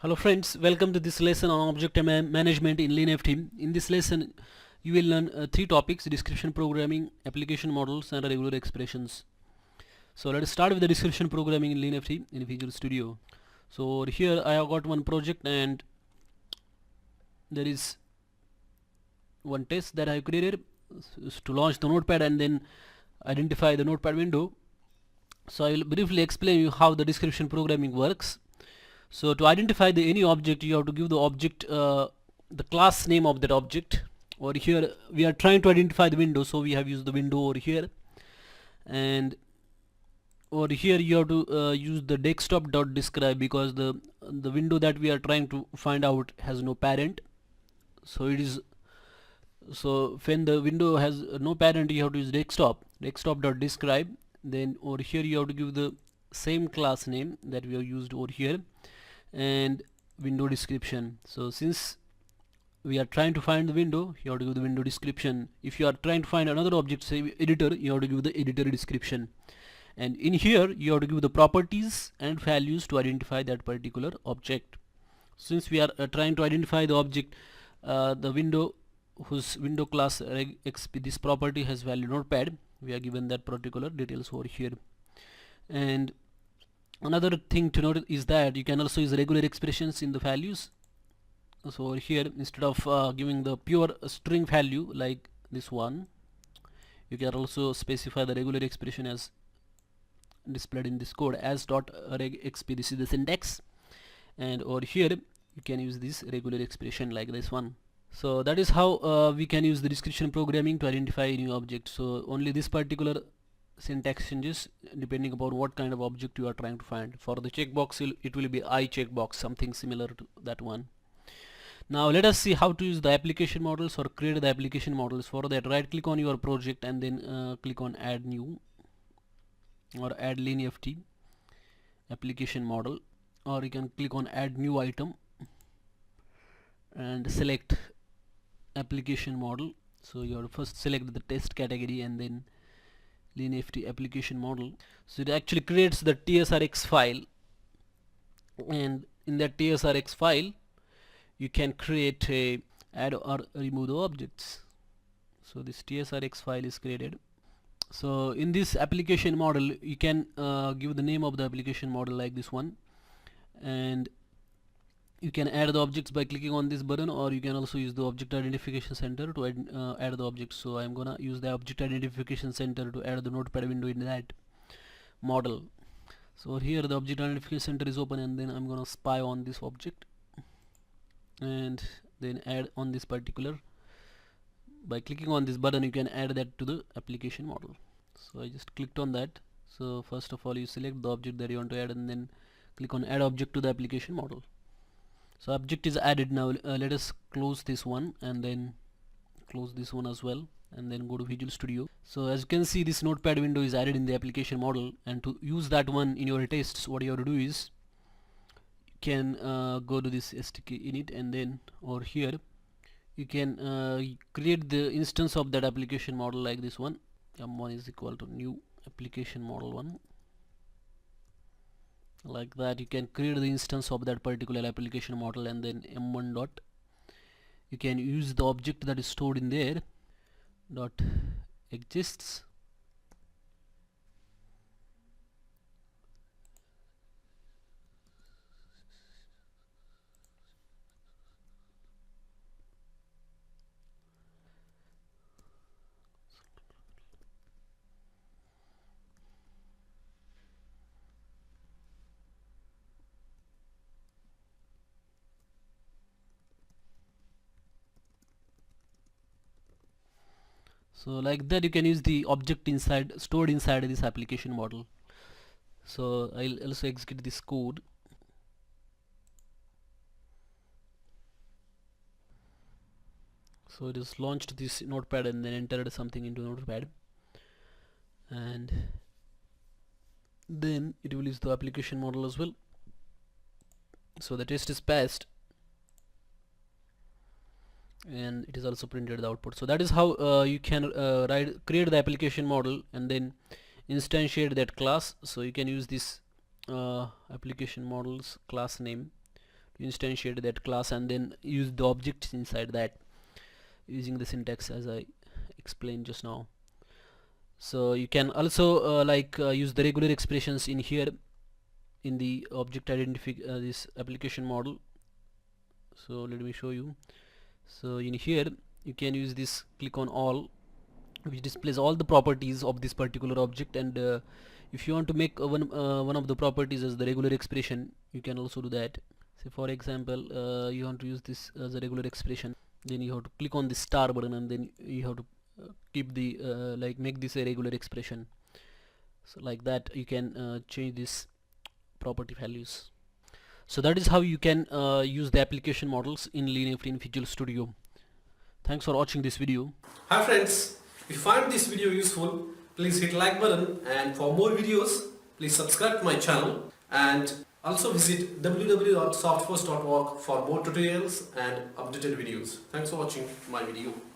Hello friends, welcome to this lesson on object management in LeanFT. In this lesson you will learn three topics: description programming, application models, and regular expressions. So let us start with the description programming in LeanFT in Visual Studio. So here I have got one project and there is one test that I have created to launch the notepad and then identify the notepad window. So I will briefly explain you how the description programming works. So to identify any object, you have to give the object the class name of that object. Over here we are trying to identify the window, so we have used the window over here, and over here you have to use the desktop.describe because the window that we are trying to find out has no parent. So when the window has no parent, you have to use desktop.describe. Then over here you have to give the same class name that we have used over here and window description. So since we are trying to find the window, you have to give the window description. If you are trying to find another object, say editor, you have to give the editor description. And in here you have to give the properties and values to identify that particular object. Since we are trying to identify the object, the window whose window class xp, this property has value notepad, we are given that particular details over here. And another thing to note is that you can also use regular expressions in the values. So over here, instead of giving the pure string value like this one, you can also specify the regular expression as displayed in this code as .regexp. This is the syntax, and over here you can use this regular expression like this one. So that is how we can use the description programming to identify a new object. So only this particular syntax changes depending upon what kind of object you are trying to find. For the checkbox, it will be I checkbox, something similar to that one. Now let us see how to use the application models or create the application models. For that, right click on your project and then click on add new or add LeanFT application model, or you can click on add new item and select application model. So you have to first select the test category and then LeanFT application model. So it actually creates the tsrx file, and in that tsrx file you can create a add or remove the objects. So this tsrx file is created. So in this application model you can give the name of the application model like this one, and you can add the objects by clicking on this button, or you can also use the object identification center to add the objects. So I'm gonna use the object identification center to add the notepad window in that model. So here the object identification center is open, and then I'm gonna spy on this object and then add on this particular. By clicking on this button you can add that to the application model. So I just clicked on that. So first of all you select the object that you want to add and then click on add object to the application model. So object is added. Now let us close this one and then close this one as well, and then go to Visual Studio. So as you can see, this notepad window is added in the application model, and to use that one in your tests, what you have to do is you can go to this stk init, and then over here you can create the instance of that application model like this one. m1 is equal to new application model 1. Like that you can create the instance of that particular application model, and then m1 dot, you can use the object that is stored in there dot exists. So like that you can use the object stored inside this application model. So I'll also execute this code. So it has launched this notepad and then entered something into notepad, and then it will use the application model as well. So the test is passed and it is also printed the output. So that is how you can create the application model and then instantiate that class. So you can use this application models class name to instantiate that class and then use the objects inside that using the syntax as I explained just now. So you can also use the regular expressions in here in the object identify this application model. So let me show you. So in here you can use this click on all, which displays all the properties of this particular object, and if you want to make one of the properties as the regular expression, you can also do that. Say for example you want to use this as a regular expression, then you have to click on the star button and then you have to keep the make this a regular expression. So like that you can change this property values. So that is how you can use the application models in LeanFT in Visual Studio. Thanks for watching this video. Hi friends, if you find this video useful, please hit like button, and for more videos please subscribe to my channel, and also visit www.softforce.org for more tutorials and updated videos. Thanks for watching my video.